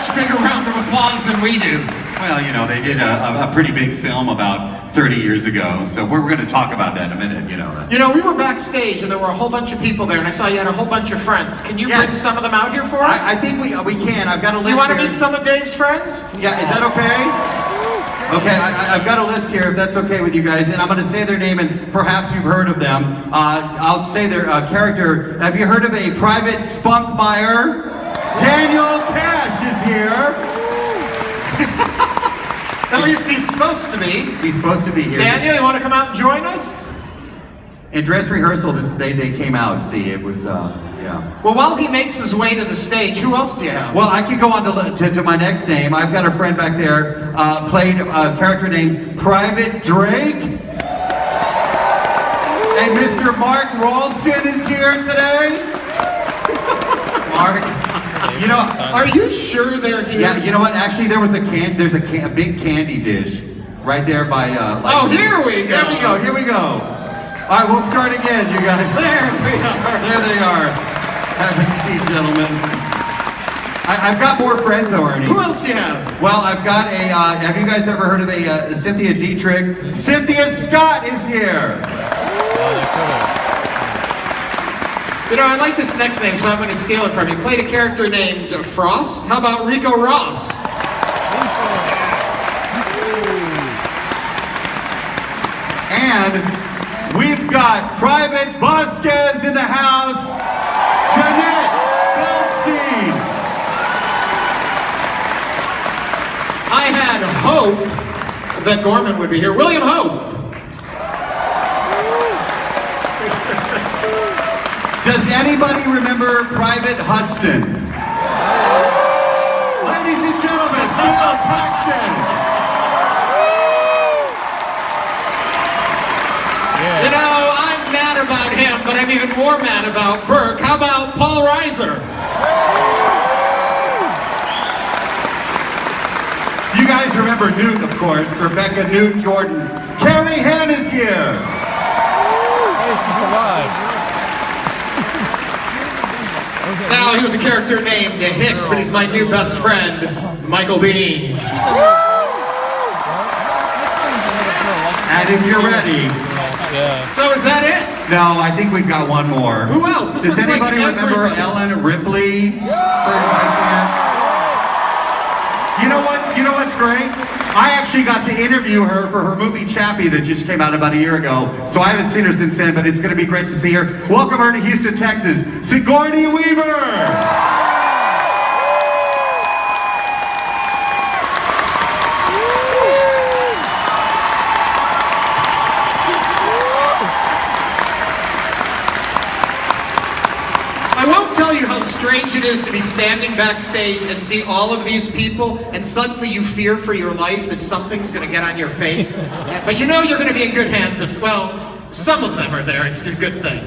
much bigger round of applause than we do. Well, you know, they did a pretty big film about 30 years ago, so we're going to talk about that in a minute, you know. You know, we were backstage and there were a whole bunch of people there, and I saw you had a whole bunch of friends. Can you bring some of them out here for us? I think we can. I've got a list. Do you want to here. meet some of Dave's friends? Yeah, is that okay? Okay, I've got a list here, if that's okay with you guys, and I'm going to say their name, and perhaps you've heard of them. I'll say their character. Have you heard of a Private Spunkmeyer? Daniel Cash is here. At least he's supposed to be. He's supposed to be here. Daniel, you want to come out and join us? In dress rehearsal, they came out. See, it was yeah. Well, while he makes his way to the stage, who else do you have? Well, I could go on to my next name. I've got a friend back there, played a character named Private Drake. And Mr. Mark Ralston is here today. Mark, you know, are you sure they're here? Yeah, you know what? Actually, there's a big candy dish right there by. Oh, here we go. Here we go. All right, we'll start again, you guys. There we are. There they are. Have a seat, gentlemen. I've got more friends, though, Ernie. Who else do you have? Well, I've got a. Have you guys ever heard of a Cynthia Dietrich? Cynthia Scott is here. You know, I like this next name, so I'm going to steal it from you. Played a character named Frost. How about Rico Ross? And we've got Private Vasquez in the house, Jeanette Goldstein. I had hoped that Gorman would be here. William Hope. Does anybody remember Private Hudson? Ladies and gentlemen, Bill Paxton. You know, I'm mad about him, but I'm even more mad about Burke. How about Paul Reiser? You guys remember Newt, of course. Rebecca Newt Jordan. Carrie Hann is here. Hey, she's alive. Now, he was a character named Hicks, but he's my new best friend, Michael Bean. And if you're ready. So is that it? No, I think we've got one more. Who else? This Does looks anybody like remember everybody. Ellen Ripley? By chance? You know what's great? I actually got to interview her for her movie Chappie that just came out about a year ago. So I haven't seen her since then, but it's going to be great to see her. Welcome her to Houston, Texas, Sigourney Weaver! Strange it is to be standing backstage and see all of these people, and suddenly you fear for your life that something's going to get on your face. But you know you're going to be in good hands if, well, some of them are there. It's a good thing.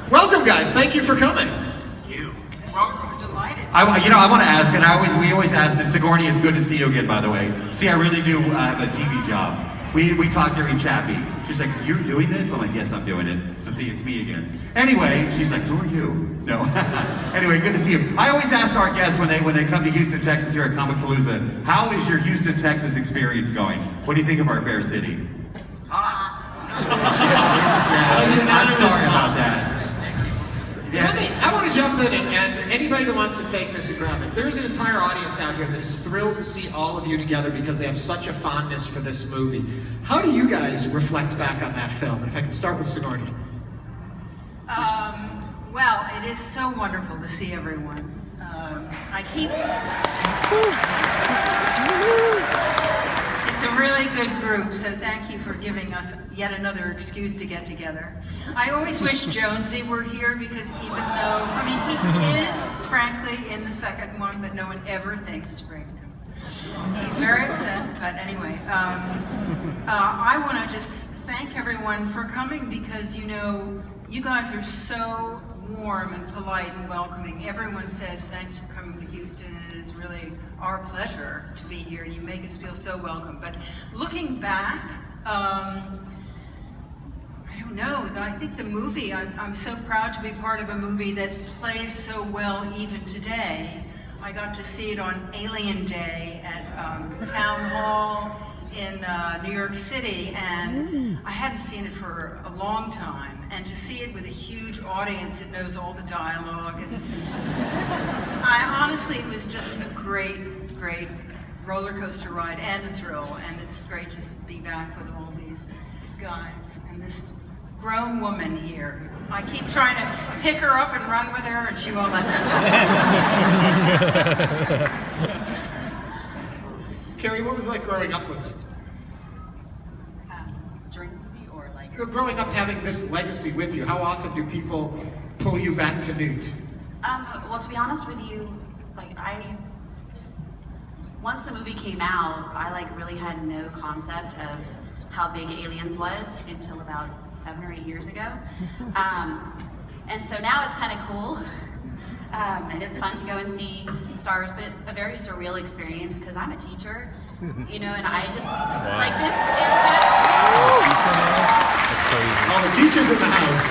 Welcome, guys. Thank you for coming. Thank you. Welcome. We're delighted. I want to ask, and we always ask this. Sigourney, it's good to see you again, by the way. See, I really do have a TV job. We talked during Chappie. She's like, "You're doing this?" I'm like, "Yes, I'm doing it." So see, it's me again. Anyway, she's like, "Who are you?" No. Anyway, good to see you. I always ask our guests when they come to Houston, Texas here at ComicPalooza, how is your Houston, Texas experience going? What do you think of our fair city? Ah. I'm sorry about that. I want to jump in and anybody that wants to take this and grab it. There's an entire audience out here that is thrilled to see all of you together because they have such a fondness for this movie. How do you guys reflect back on that film? If I can start with Sigourney. Well, it is so wonderful to see everyone. It's a really good group, so thank you for giving us yet another excuse to get together. I always wish Jonesy were here because even though, I mean, he is, frankly, in the second one, but no one ever thinks to bring him. He's very upset, but anyway. I want to just thank everyone for coming because, you know, you guys are so warm and polite and welcoming. Everyone says thanks for coming to Houston. It is really our pleasure to be here. You make us feel so welcome. But looking back, I don't know. I think the movie, I'm so proud to be part of a movie that plays so well even today. I got to see it on Alien Day at Town Hall in New York City, and I hadn't seen it for a long time. And to see it with a huge audience that knows all the dialogue, and honestly, it was just a great roller coaster ride and a thrill. And it's great to be back with all these guys and this grown woman here. I keep trying to pick her up and run with her, and she won't let me. Carrie, what was it like growing up with it? During the movie or like? Growing up having this legacy with you, how often do people pull you back to Newt? Well, to be honest with you, like once the movie came out, I like really had no concept of how big Aliens was until about 7 or 8 years ago. And so now it's kind of cool. And it's fun to go and see stars, but it's a very surreal experience because I'm a teacher, you know, and I just, like this, it's just... All the teachers in the house.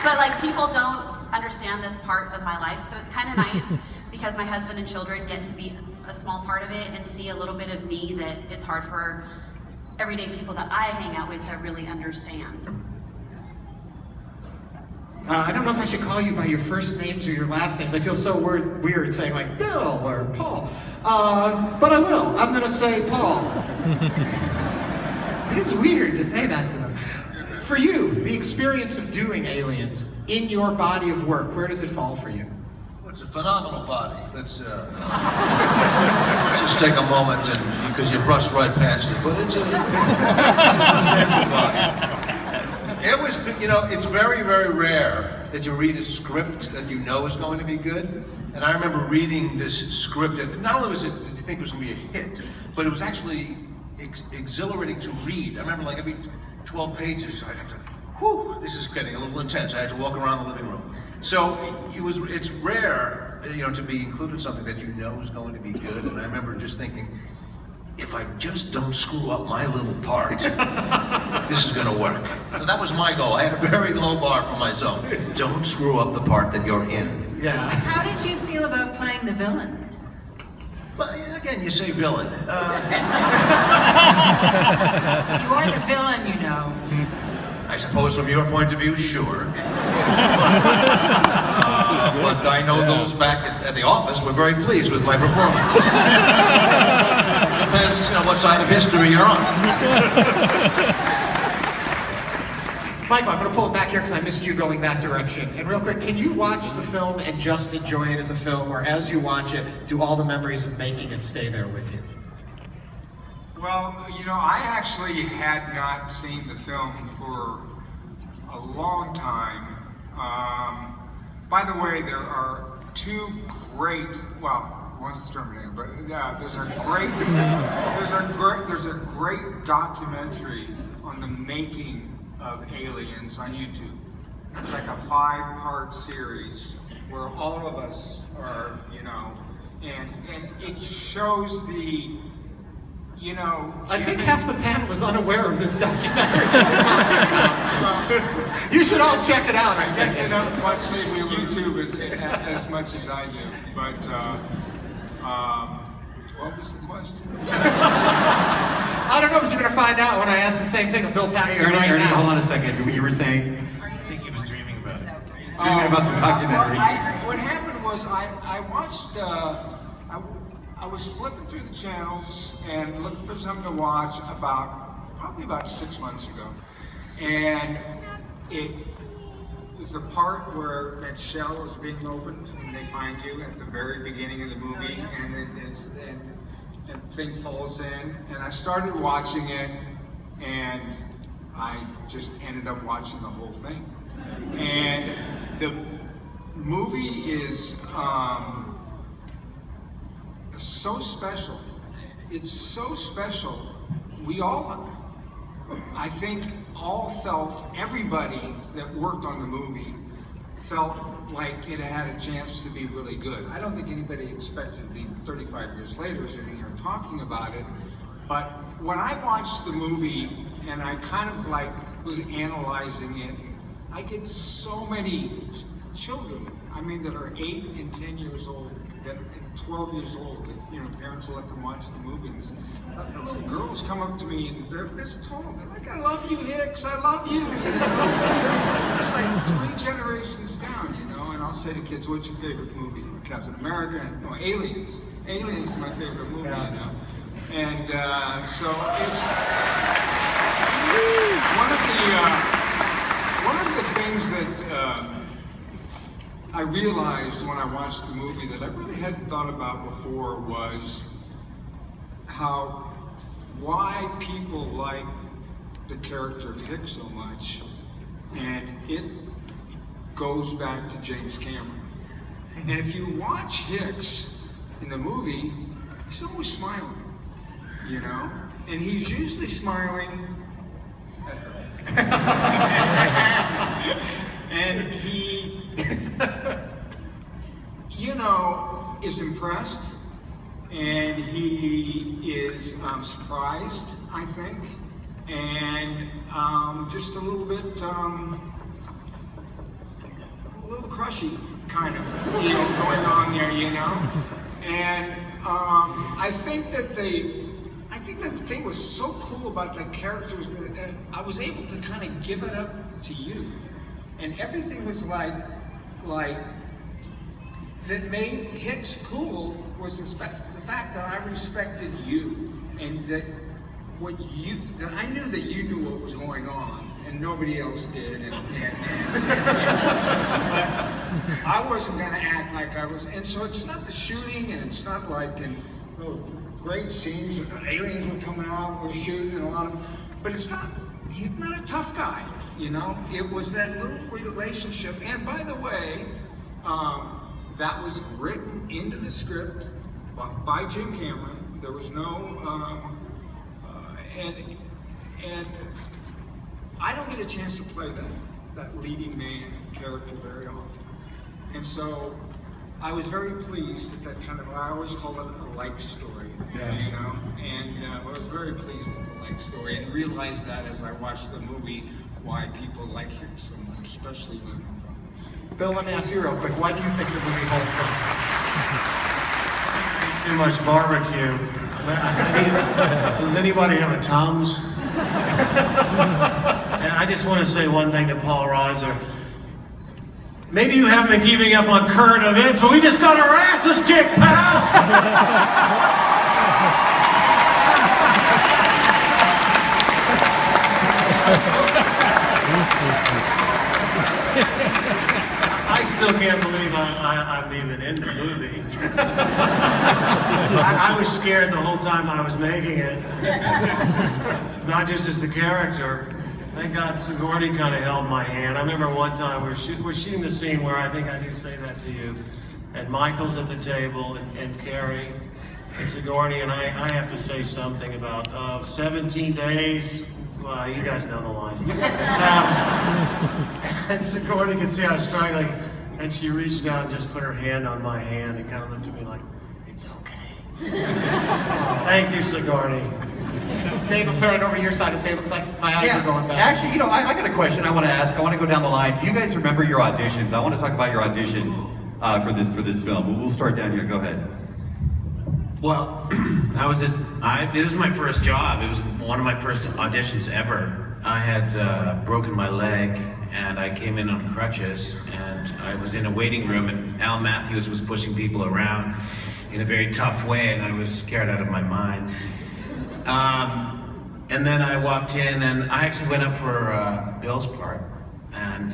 But like people don't understand this part of my life, so it's kind of nice because my husband and children get to be a small part of it and see a little bit of me that it's hard for everyday people that I hang out with to really understand. I don't know if I should call you by your first names or your last names. I feel so weird saying like Bill or Paul. But I will. I'm going to say Paul. It's weird to say that to them. For you, the experience of doing Aliens in your body of work, where does it fall for you? Well, it's a phenomenal body. Let's just take a moment, and because you brushed right past it, but it's a substantial body. It was, you know, it's very, very rare that you read a script that you know is going to be good. And I remember reading this script, and not only was it, did you think it was going to be a hit, but it was actually exhilarating to read. I remember like every 12 pages, I'd have to, whew, this is getting a little intense. I had to walk around the living room. So it's rare, you know, to be included in something that you know is going to be good. And I remember just thinking, if I just don't screw up my little part, this is gonna work. So that was my goal. I had a very low bar for myself. Don't screw up the part that you're in. Yeah. How did you feel about playing the villain? Well, again, you say villain. You are the villain, you know. I suppose from your point of view, sure. But I know those back at the office were very pleased with my performance. Depends, you know, what side of history you're on. Michael, I'm going to pull it back here because I missed you going that direction. And real quick, can you watch the film and just enjoy it as a film, or as you watch it, do all the memories of making it stay there with you? Well, you know, I actually had not seen the film for a long time. By the way, there are two great, well, one's Terminator, but yeah, there's a great documentary on the making of Aliens on YouTube. It's like a 5-part series where all of us are, you know, and it shows the, you know, I think half the panel is unaware of this documentary. You should all check it out. I guess they don't watch YouTube as much as I do. But what was the question? I don't know, but you're going to find out when I ask the same thing of Bill Paxton right Ernie, now. hold on a second. You were saying? I think he was dreaming about it. Dreaming about some documentaries. Well, what happened was I watched. I was flipping through the channels and looking for something to watch probably about 6 months ago, and it was the part where that shell is being opened and they find you at the very beginning of the movie, and then the thing falls in, and I started watching it, and I just ended up watching the whole thing, and the movie is so special. It's so special. We all, I think, everybody that worked on the movie felt like it had a chance to be really good. I don't think anybody expected to be 35 years later sitting here talking about it, but when I watched the movie and I kind of like was analyzing it, I get so many children I mean, that are 8 and 10 years old, that and 12 years old, that, you know, parents will let them watch the movies. Little girls come up to me and they're this tall. They're like, "I love you, Hicks. I love you." You know? It's like 3 generations down, you know. And I'll say to kids, "What's your favorite movie?" Captain America? No, Aliens. Aliens is my favorite movie, you know. And so it's one of the things that I realized when I watched the movie that I really hadn't thought about before was why people like the character of Hicks so much, and it goes back to James Cameron. And if you watch Hicks in the movie, he's always smiling, you know? And he's usually smiling at her. And he, you know, is impressed, and he is surprised, I think, and just a little bit, a little crushy kind of deal going on there, you know? And I think that the thing was so cool about the characters that I was able to kind of give it up to you. And everything was like that made Hicks cool was the fact that I respected you, and that I knew that you knew what was going on, and nobody else did, but I wasn't going to act like I was. And so it's not the shooting, and it's not like great scenes with aliens were coming out, we're shooting, and a lot of, but he's not a tough guy, you know? It was that little relationship. And by the way, that was written into the script by Jim Cameron. There was no, and I don't get a chance to play that leading man character very often. And so I was very pleased at that kind of, I always call it a like story, you know? And I was very pleased with the like story, and realized that as I watched the movie, why people like Hicks so much, especially women. Bill, let me ask you real quick, why do you think the movie holds up? Too much barbecue. I mean, does anybody have a Tums? And I just want to say one thing to Paul Reiser. Maybe you haven't been keeping up on current events, but we just got our asses kicked, pal! I still can't believe I'm even in the movie. I was scared the whole time I was making it. Not just as the character. Thank God Sigourney kind of held my hand. I remember one time we're shooting the scene where I think I do say that to you, and Michael's at the table, and Carrie, and Sigourney, and I have to say something about 17 days. Well, you guys know the line. And Sigourney could see I was struggling, and she reached out and just put her hand on my hand and kind of looked at me like, "It's okay." Thank you, Sigourney. Dave, I'm throwing it over to your side of the table. Looks like my eyes are going back. Actually, you know, I got a question I want to ask. I want to go down the line. Do you guys remember your auditions? I want to talk about your auditions for this film. We'll start down here. Go ahead. Well, this was my first job. It was one of my first auditions ever. I had broken my leg, and I came in on crutches, and I was in a waiting room, and Al Matthews was pushing people around in a very tough way, and I was scared out of my mind. And then I walked in, and I actually went up for Bill's part, and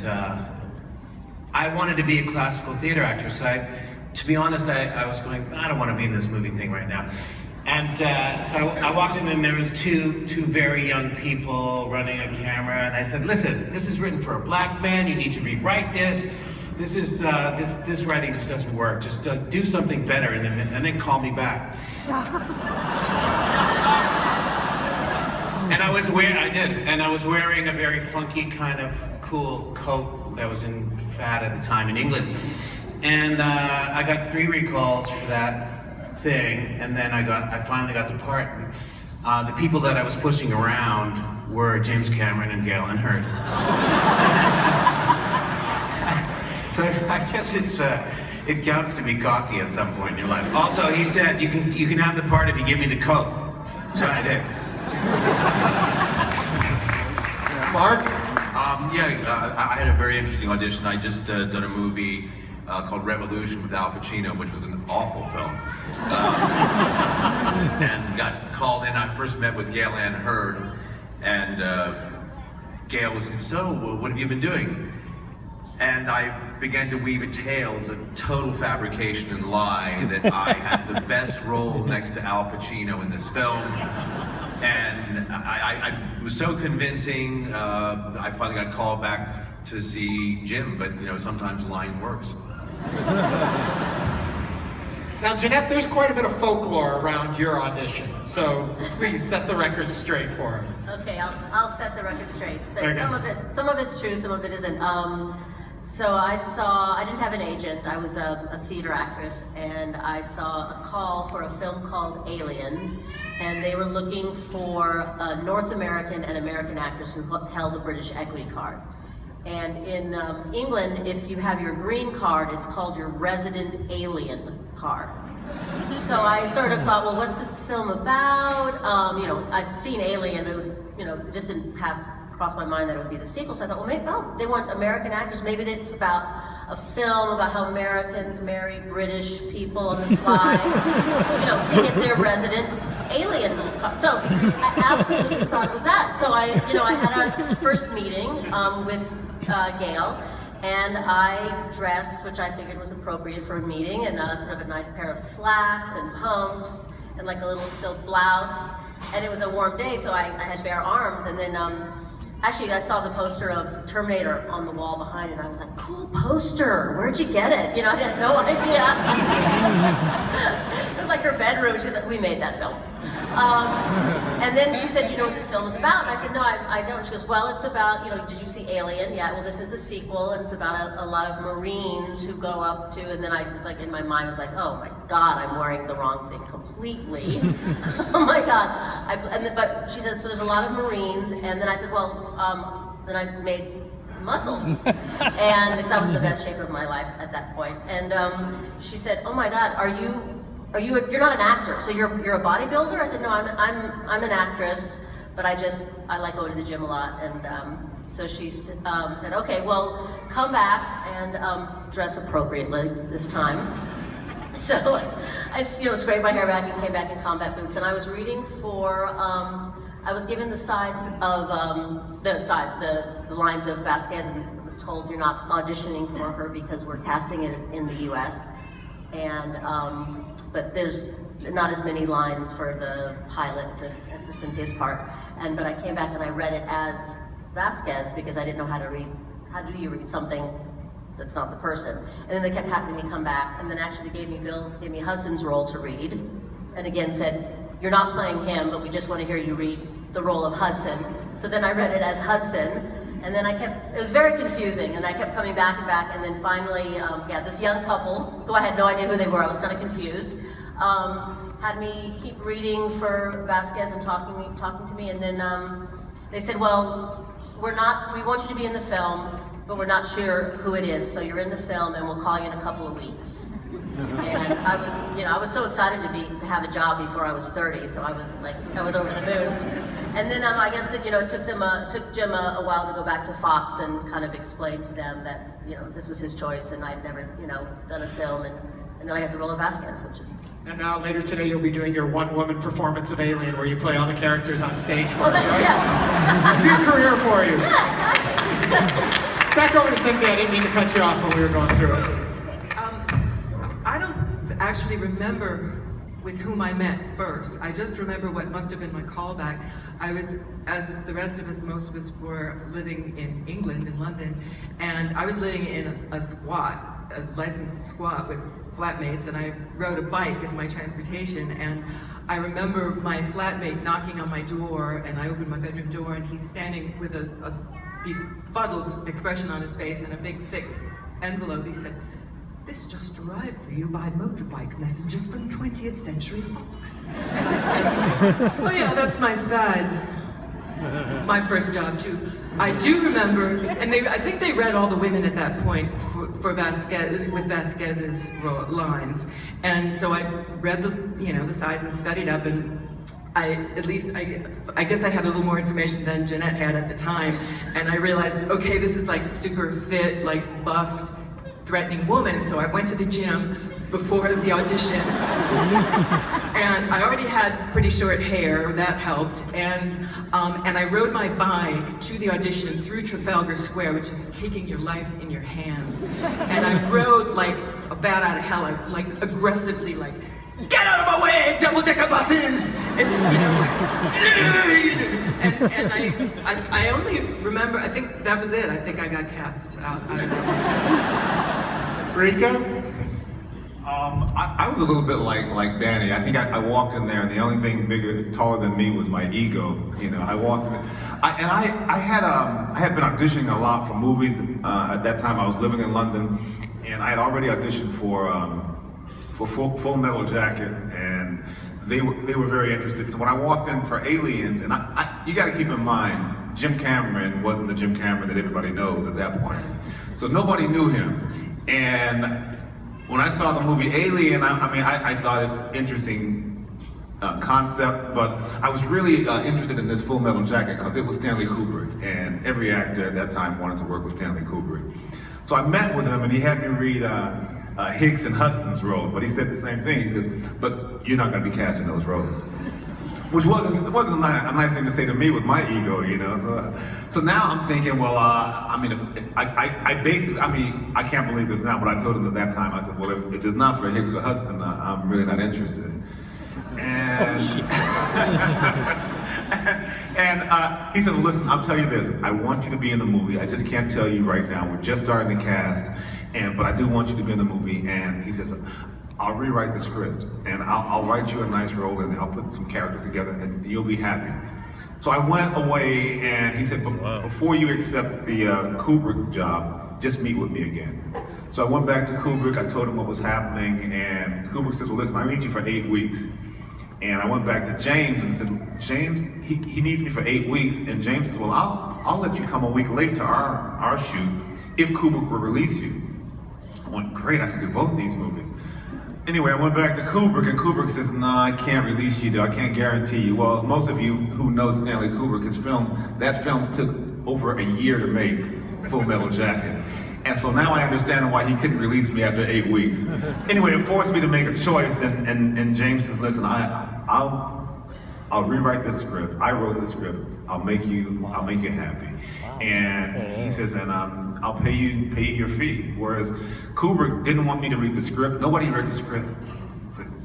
I wanted to be a classical theater actor, so to be honest, I was going, I don't want to be in this movie thing right now. And so I walked in, and there was two very young people running a camera, and I said, "Listen, this is written for a black man. You need to rewrite this. This writing just doesn't work. Just do something better, and then call me back." And I was wearing a very funky kind of cool coat that was in fad at the time in England. And I got 3 recalls for that thing, and then I finally got the part. And, the people that I was pushing around were James Cameron and Gail Earnhardt. So I guess it counts to be cocky at some point in your life. Also, he said you can have the part if you give me the coat. So I did. Mark? I had a very interesting audition. I just done a movie called Revolution with Al Pacino, which was an awful film. And got called in. I first met with Gail Ann Hurd, and Gail was saying, "So, what have you been doing?" And I began to weave a tale. It was a total fabrication and lie that I had the best role next to Al Pacino in this film. And I was so convincing, I finally got called back to see Jim, but sometimes lying works. Now, Jeanette, there's quite a bit of folklore around your audition, so please set the record straight for us. Okay, I'll set the record straight. So Okay. some of it's true, some of it isn't. So I didn't have an agent. I was a theater actress, and I saw a call for a film called Aliens, and they were looking for a North American and American actress who held a British equity card. And in England, if you have your green card, it's called your resident alien card. So I sort of thought, well, what's this film about? I'd seen Alien, it was, it just didn't cross my mind that it would be the sequel. So I thought, well, maybe, they want American actors. Maybe it's about a film about how Americans marry British people on the slide, to get their resident alien card. So I absolutely thought it was that. So I had a first meeting with Gail, and I dressed, which I figured was appropriate for a meeting, and sort of a nice pair of slacks and pumps and like a little silk blouse. And it was a warm day, so I had bare arms. And then actually I saw the poster of Terminator on the wall behind, and I was like, cool poster, where'd you get it? I had no idea. It was like her bedroom. She was like, we made that film. And then she said, do you know what this film is about? And I said, no, I don't. She goes, well, it's about, did you see Alien? Yeah, well, this is the sequel, and it's about a lot of Marines who go up to, and then I was like, in my mind, I was like, oh my God, I'm wearing the wrong thing completely. Oh my God. But she said, so there's a lot of Marines, and then I said, well, then I made muscle, and because I was in the best shape of my life at that point. And she said, oh my God, you're not an actor, so you're a bodybuilder? I said, no, I'm an actress, but I like going to the gym a lot. And so she said, okay, well, come back and dress appropriately this time. So I scraped my hair back and came back in combat boots, and I was reading for, I was given the sides of, the lines of Vasquez, and was told you're not auditioning for her because we're casting it in the US. And, but there's not as many lines for the pilot and for Cynthia's part. But I came back and I read it as Vasquez because I didn't know how to read. How do you read something that's not the person? And then they kept having me come back, and then actually gave me Hudson's role to read, and again said, you're not playing him, but we just want to hear you read the role of Hudson. So then I read it as Hudson. And then it was very confusing, and I kept coming back and back, and then finally, this young couple, who I had no idea who they were, I was kind of confused, had me keep reading for Vasquez and talking to me, and then they said, well, we want you to be in the film, but we're not sure who it is, so you're in the film, and we'll call you in a couple of weeks. And I was so excited to have a job before I was 30, so I was over the moon. And then I guess it took Jim a while to go back to Fox and kind of explain to them that this was his choice, and I'd never done a film, and then I got the role of Vasquez, which is. And now later today you'll be doing your one-woman performance of Alien, where you play all the characters on stage for us, right? Yes. New career for you. Yeah, exactly. Back over to Cynthia. I didn't mean to cut you off when we were going through it. I don't actually remember with whom I met first. I just remember what must have been my callback. I was, as the rest of us, most of us were living in England, in London, and I was living in a licensed squat with flatmates, and I rode a bike as my transportation, and I remember my flatmate knocking on my door, and I opened my bedroom door, and he's standing with a befuddled expression on his face and a big, thick envelope. He said, "This just arrived for you by motorbike messenger from 20th Century Fox." And I said, "Oh yeah, that's my sides." my first job too. I do remember, and I think they read all the women at that point for Vasquez, with Vasquez's lines, and so I read the sides and studied up, and I guess I had a little more information than Jeanette had at the time, and I realized, okay, this is like super fit, like buffed, threatening woman. So I went to the gym before the audition, and I already had pretty short hair, that helped, and I rode my bike to the audition through Trafalgar Square, which is taking your life in your hands, and I rode like a bat out of hell, like aggressively, like, get out of my way, double-decker buses! And, and I only remember, I think that was it. I think I got cast out of that. Rita? I was a little bit like Danny. I think I walked in there, and the only thing bigger, taller than me was my ego. I walked in, I had been auditioning a lot for movies. At that time, I was living in London, and I had already auditioned for Full Metal Jacket, and they were very interested. So when I walked in for Aliens, and you got to keep in mind, Jim Cameron wasn't the Jim Cameron that everybody knows at that point. So nobody knew him, and when I saw the movie Alien, I thought it interesting concept, but I was really interested in this Full Metal Jacket because it was Stanley Kubrick, and every actor at that time wanted to work with Stanley Kubrick. So I met with him, and he had me read Hicks and Hudson's role, but he said the same thing. He says, "But you're not going to be cast in those roles," which wasn't a nice thing to say to me with my ego, So now I'm thinking, well, I can't believe this now, but I told him at that time, I said, well, if it's not for Hicks or Hudson, I'm really not interested. And and he said, listen, I'll tell you this, I want you to be in the movie. I just can't tell you right now. We're just starting to cast, but I do want you to be in the movie. And he says, I'll rewrite the script, and I'll write you a nice role, and I'll put some characters together, and you'll be happy. So I went away, and he said, before you accept the Kubrick job, just meet with me again. So I went back to Kubrick, I told him what was happening, and Kubrick says, well, listen, I need you for 8 weeks. And I went back to James and said, James, he needs me for 8 weeks. And James says, well, I'll let you come a week late to our shoot if Kubrick will release you. I went, great, I can do both these movies. Anyway, I went back to Kubrick, and Kubrick says, no, I can't release you, I can't guarantee you. Well, most of you who know Stanley Kubrick, that film took over a year to make, Full Metal Jacket. And so now I understand why he couldn't release me after 8 weeks. Anyway, it forced me to make a choice, and James says, listen, I'll rewrite this script. I wrote the script. I'll make you happy. And he says, and I'll pay you your fee. Whereas Kubrick didn't want me to read the script. Nobody read the script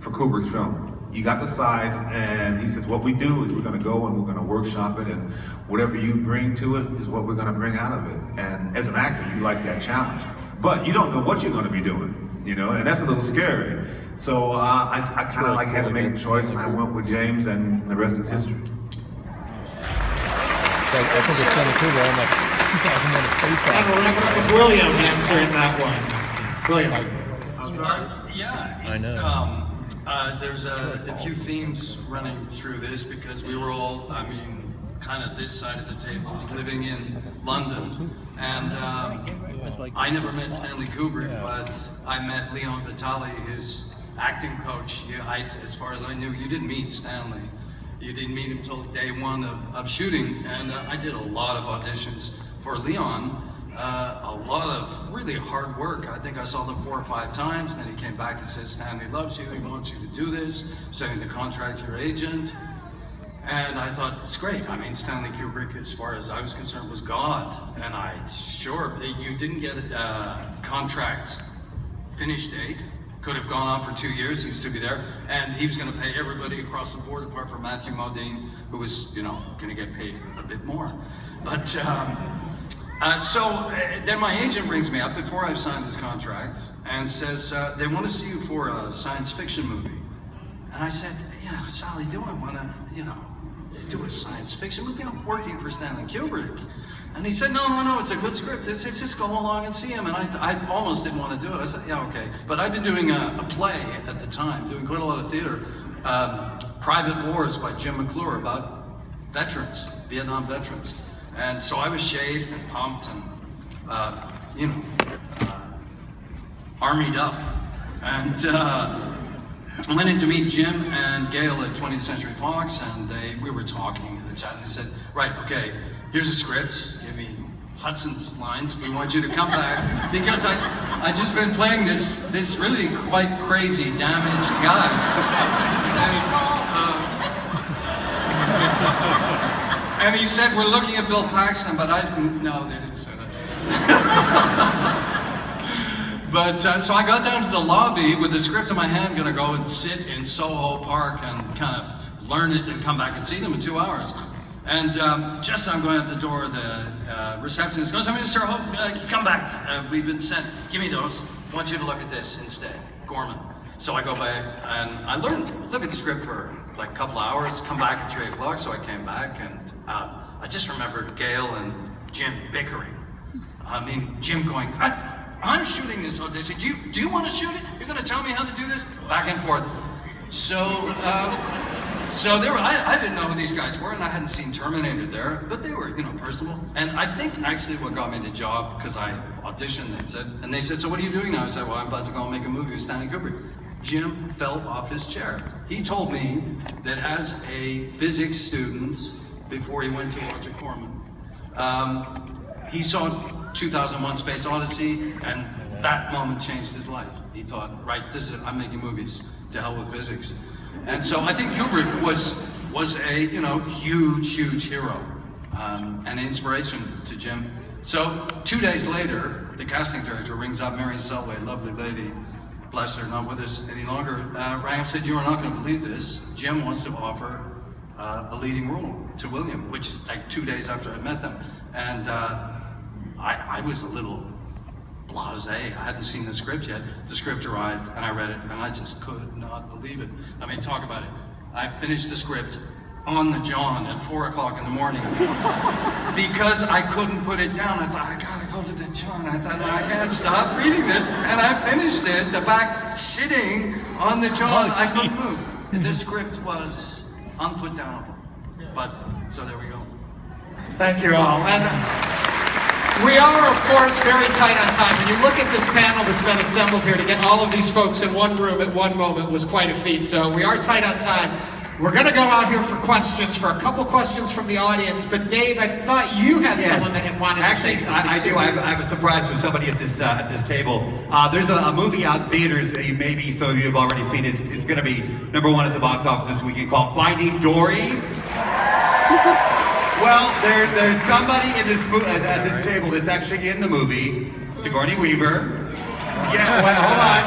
for Kubrick's film. You got the sides, and he says, what we do is we're gonna go and we're gonna workshop it, and whatever you bring to it is what we're gonna bring out of it. And as an actor, you like that challenge. But you don't know what you're gonna be doing, and that's a little scary. So I kind of had to make a choice, and I went with James, and the rest is history. I think it's kind of cool. I'm like, I'm on a space And we'll wrap it up with William answering that one. William. I'm sorry? Yeah, it's, there's a few themes running through this because we were all, kind of this side of the table was living in London, and I never met Stanley Kubrick, but I met Leon Vitali, his acting coach. As far as I knew, you didn't meet Stanley. You didn't meet him until day one of shooting, and I did a lot of auditions for Leon. A lot of really hard work. I think I saw them 4 or 5 times, then he came back and said, Stanley loves you, he wants you to do this, sending the contract to your agent. And I thought, it's great. Stanley Kubrick, as far as I was concerned, was God. And you didn't get a contract finish date. Could have gone on for 2 years, he was to be there, and he was going to pay everybody across the board apart from Matthew Modine, who was, going to get paid a bit more. But, so then my agent brings me up before I've signed this contract and says, they want to see you for a science fiction movie. And I said, yeah, Sally, do I want to, do a science fiction movie? I'm working for Stanley Kubrick. And he said, no, it's a good script. Just go along and see him. And I almost didn't want to do it. I said, yeah, okay. But I've been doing a play at the time, doing quite a lot of theater, Private Wars by Jim McClure, about veterans, Vietnam veterans. And so I was shaved and pumped and, armied up. And I went in to meet Jim and Gail at 20th Century Fox, and we were talking and chatting. They said, right, okay, here's a script. Give me Hudson's lines. We want you to come back because I just been playing this really quite crazy, damaged guy. And he said, we're looking at Bill Paxton, but no, they didn't say that. But so I got down to the lobby with the script in my hand, gonna go and sit in Soho Park and kind of learn it and come back and see them in 2 hours. And just as I'm going out the door, the receptionist goes, Mr. Hope, come back. We've been sent. Give me those. I want you to look at this instead. Gorman. So I go back and I look at the script for like a couple of hours, come back at 3 o'clock. So I came back and I just remembered Gail and Jim bickering. I mean, Jim going, I'm shooting this audition. Do you want to shoot it? You're going to tell me how to do this? Back and forth. So there were, I didn't know who these guys were, and I hadn't seen Terminator there, but they were, personable. And I think actually what got me the job, because I auditioned, they said, so what are you doing now? I said, well, I'm about to go and make a movie with Stanley Kubrick. Jim fell off his chair. He told me that as a physics student, before he went to Roger Corman, he saw 2001: Space Odyssey, and that moment changed his life. He thought, right, I'm making movies, to hell with physics. And so I think Kubrick was a huge hero and inspiration to Jim. So 2 days later, the casting director rings up Mary Selway, lovely lady, bless her, not with us any longer, rang up and said, you are not going to believe this. Jim wants to offer a leading role to William, which is like 2 days after I met them. And I was a little blasé. I hadn't seen the script yet. The script arrived and I read it and I just could not believe it. I mean, talk about it. I finished the script on the John at 4 o'clock in the morning because I couldn't put it down. I thought, I gotta go to the John. I thought, I can't stop reading this. And I finished it, the back sitting on the John. I couldn't move. The script was unputdownable. But, so there we go. Thank you all. And we are, of course, very tight on time. When you look at this panel that's been assembled here to get all of these folks in one room at one moment was quite a feat. So we are tight on time. We're going to go out here for questions, for a couple questions from the audience. But Dave, I thought you had someone that had wanted to say something. I do. I have a surprise for somebody at this table. There's a movie out in theaters. Maybe some of you have already seen it. It's going to be #1 at the box office this weekend called Finding Dory. Well, there's somebody at this table that's actually in the movie, Sigourney Weaver. Yeah, well, hold on.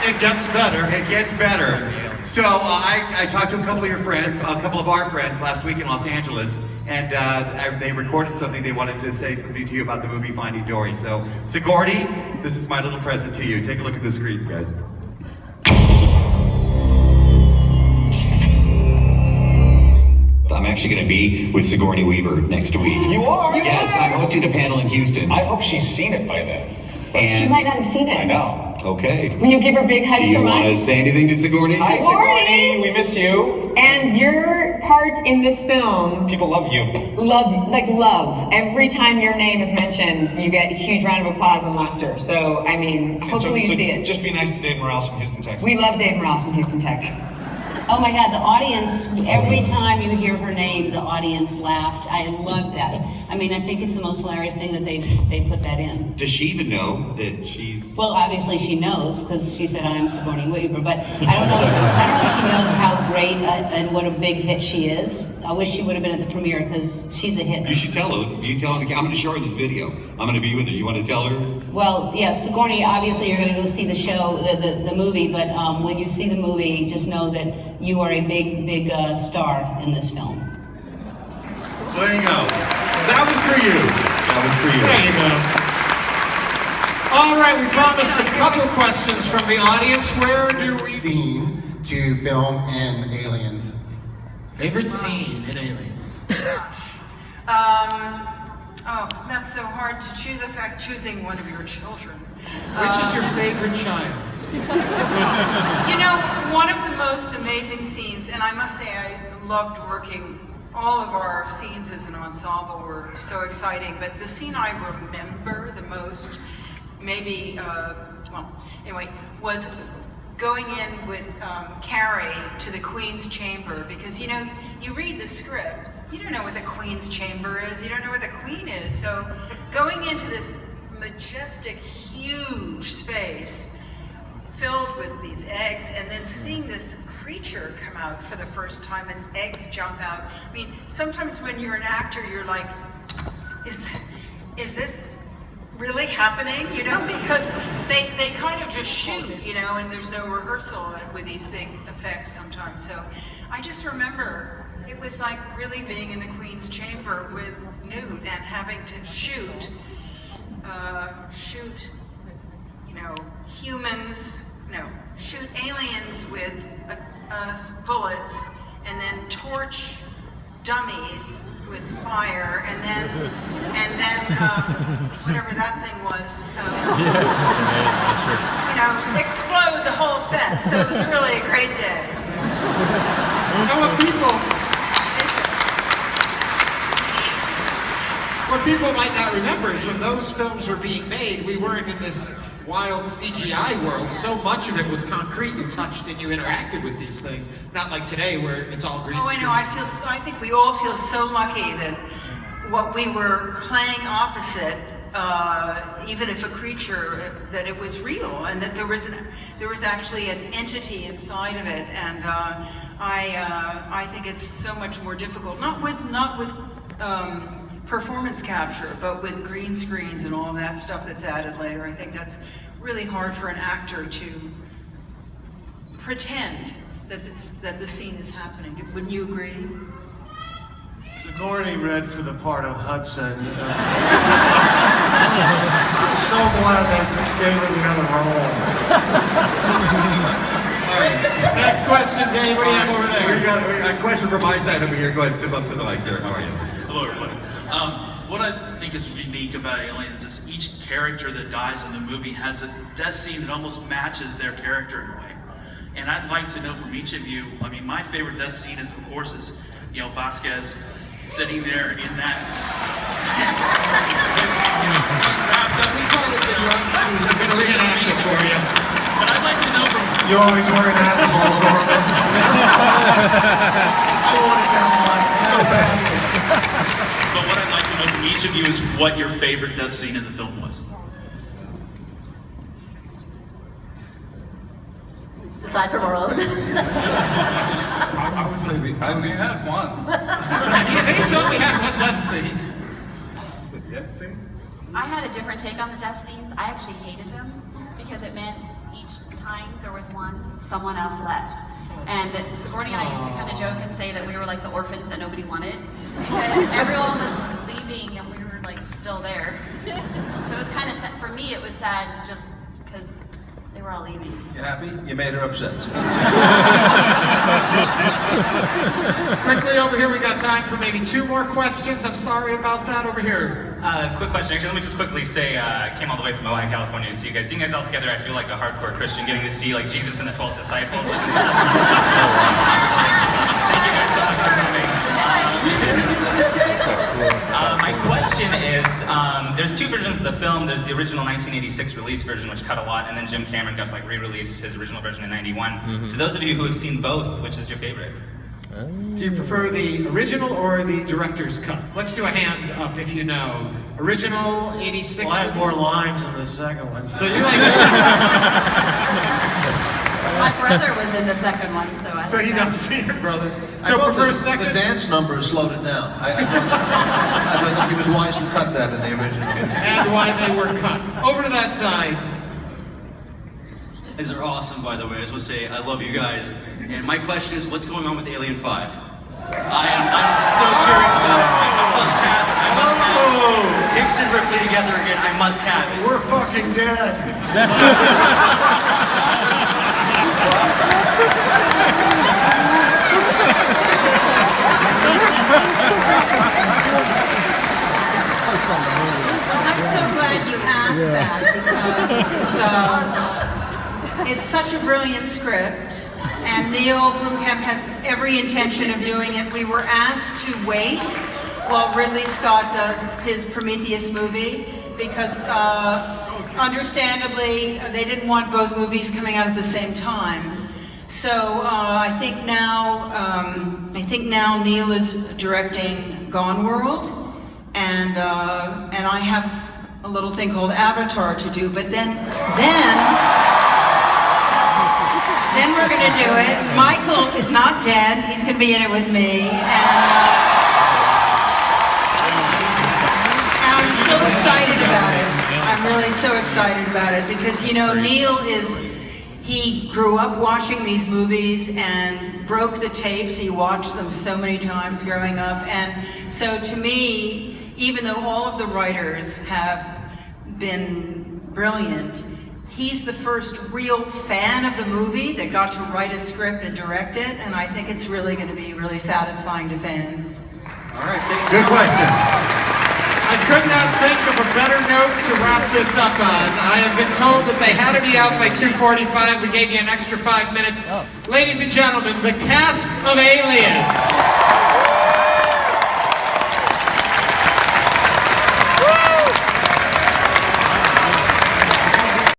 It gets better. It gets better. So I talked to a couple of your friends, a couple of our friends last week in Los Angeles, and they recorded something. They wanted to say something to you about the movie Finding Dory. So Sigourney, this is my little present to you. Take a look at the screens, guys. I'm actually going to be with Sigourney Weaver next week. You are? Yes, I'm hosting a panel in Houston. I hope she's seen it by then. And she might not have seen it. I know. Okay. Will you give her big hugs Do you from want to us? say anything to Sigourney? Hi, Sigourney. We miss you. And your part in this film, People love you. love. Every time your name is mentioned, you get a huge round of applause and laughter. So, I mean, hopefully you see it. Just be nice to Dave Morales from Houston, Texas. We love Dave Morales from Houston, Texas. Oh my God, the audience, every time you hear her name, the audience laughed. I love that. I mean, I think it's the most hilarious thing that they put that in. Does she even know that she's... Well, obviously she knows, because she said, I'm Sigourney Weaver, but I don't know if she knows how great and what a big hit she is. I wish she would have been at the premiere, because she's a hit. You should tell her. You tell her. I'm going to show her this video. I'm going to be with her. You want to tell her? Well, yes, Sigourney, obviously you're going to go see the show, the movie, but when you see the movie, just know that you are a big star in this film. There you go. That was for you. That was for you. There you go. All right, we promised a couple questions from the audience. Where do we... Scene to film in Aliens. Favorite scene in Aliens? Oh, that's so hard to choose. That's like choosing one of your children. Which is your favorite child? You know, one of the most amazing scenes, and I must say I loved working all of our scenes as an ensemble were so exciting, but the scene I remember the most, maybe, well, anyway, was going in with Carrie to the Queen's Chamber, because you know, you read the script, you don't know what the Queen's Chamber is, you don't know what the Queen is, so going into this majestic, huge space filled with these eggs, and then seeing this creature come out for the first time and eggs jump out. I mean, sometimes when you're an actor, you're like, is this really happening? You know, because they kind of just shoot, you know, and there's no rehearsal with these big effects sometimes. So I just remember it was like really being in the Queen's Chamber with Newt and having to shoot, you know, shoot aliens with bullets, and then torch dummies with fire, and then whatever that thing was, you know, explode the whole set. So it was really a great day. You know what people might not remember is when those films were being made, we weren't in this wild CGI world. So much of it was concrete. You touched and you interacted with these things. Not like today where it's all green screen. Oh, I know. I think we all feel so lucky that what we were playing opposite, even if a creature, that it was real, and that there was actually an entity inside of it. And I think it's so much more difficult. Not with performance capture, but with green screens and all of that stuff that's added later. I think that's really hard for an actor to pretend that the scene is happening. Wouldn't you agree? Sigourney read for the part of Hudson. I'm so glad they gave her the other role. Next question, Dave. What do you have over there? We got a question from my side over here. Go ahead, step up to the mic, sir. How are you? Hello, everybody. What I think is unique about Aliens is each character that dies in the movie has a death scene that almost matches their character in a way. And I'd like to know from each of you, I mean, my favorite death scene is, of course, you know, Vasquez sitting there in that. We call it the drunk scene. But I'd like to know from... You always were an asshole, Norman. I wanted that line so badly. But what I'd like to know from each of you is what your favorite death scene in the film was. Aside from our own. I would say I only had one. Each only had one death scene. I had a different take on the death scenes. I actually hated them because it meant each time there was one, someone else left. And Sigourney and I used to kind of joke and say that we were like the orphans that nobody wanted, because everyone was leaving and we were like still there. So it was kind of sad. For me, it was sad just because they were all leaving. You happy? You made her upset. Quickly over here, we got time for maybe 2 more questions. I'm sorry about that. Over here. Quick question. Actually, let me just quickly say, I came all the way from Ojai, California to see you guys. Seeing you guys all together, I feel like a hardcore Christian getting to see like Jesus and the 12 disciples. Thank you guys so much for coming. My question is, there's 2 versions of the film. There's the original 1986 release version, which cut a lot, and then Jim Cameron got to like re-release his original version in '91. To those of you who have seen both, which is your favorite? Do you prefer the original or the director's cut? Let's do a hand up if you know. Original, 86. Well, I had more lines in the second one. So you like the second My brother was in the second one, so I So he like got to that. see it, brother. I So thought prefer second? The dance number slowed it down. I thought he was wise to cut that in the original. And why they were cut. Over to that side. These are awesome, by the way. I just want to say I love you guys. And my question is, what's going on with Alien 5? I'm so curious about it. I must have Hicks and Ripley together again. I must have it. We're fucking dead. Well, I'm so glad you asked that, because it's such a brilliant script, and Neil Blomkamp has every intention of doing it. We were asked to wait while Ridley Scott does his Prometheus movie because understandably they didn't want both movies coming out at the same time. So I think now Neil is directing Gone World, and I have a little thing called Avatar to do. But then we're going to do it. Michael is not dead. He's going to be in it with me. And I'm so excited about it. I'm really so excited about it because, you know, Neil he grew up watching these movies and broke the tapes. He watched them so many times growing up. And so to me, even though all of the writers have been brilliant, he's the first real fan of the movie that got to write a script and direct it, and I think it's really going to be really satisfying to fans. All right, thanks. Good question. I could not think of a better note to wrap this up on. I have been told that they had to be out by 2:45. We gave you an extra 5 minutes. Ladies and gentlemen, the cast of Aliens.